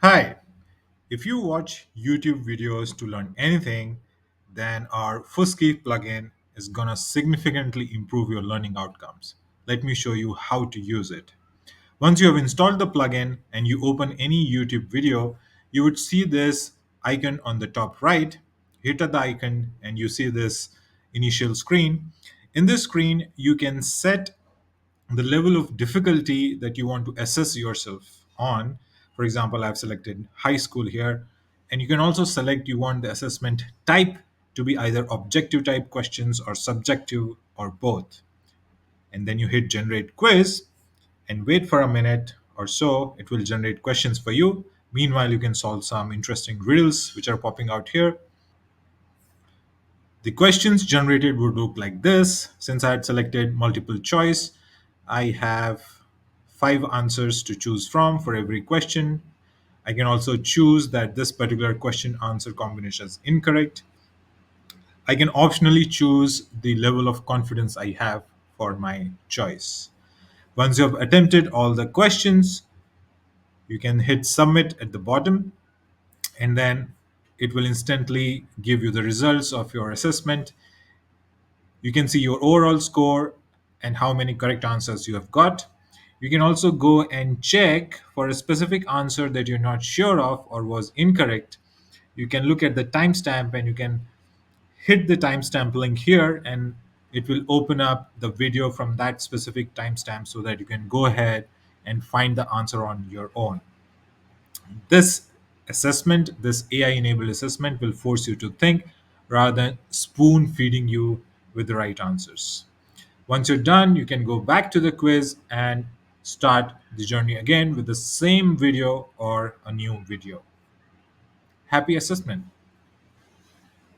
Hi, if you watch YouTube videos to learn anything, then our FUSKI plugin is going to significantly improve your learning outcomes. Let me show you how to use it. Once you have installed the plugin and you open any YouTube video, you would see this icon on the top right. Hit at the icon and you see this initial screen. In this screen, you can set the level of difficulty that you want to assess yourself on. For example, I've selected high school here, and you can also select you want the assessment type to be either objective type questions or subjective or both. And then you hit generate quiz and wait for a minute or so. It will generate questions for you. Meanwhile, you can solve some interesting riddles which are popping out here. The questions generated would look like this. Since I had selected multiple choice, I have five answers to choose from for every question. I can also choose that this particular question answer combination is incorrect. I can optionally choose the level of confidence I have for my choice. Once you have attempted all the questions, you can hit submit at the bottom, and then it will instantly give you the results of your assessment. You can see your overall score and how many correct answers you have got. You can also go and check for a specific answer that you're not sure of or was incorrect. You can look at the timestamp and you can hit the timestamp link here, and it will open up the video from that specific timestamp so that you can go ahead and find the answer on your own. This assessment, this AI enabled assessment, will force you to think rather than spoon feeding you with the right answers. Once you're done, you can go back to the quiz and start the journey again with the same video or a new video. Happy assessment!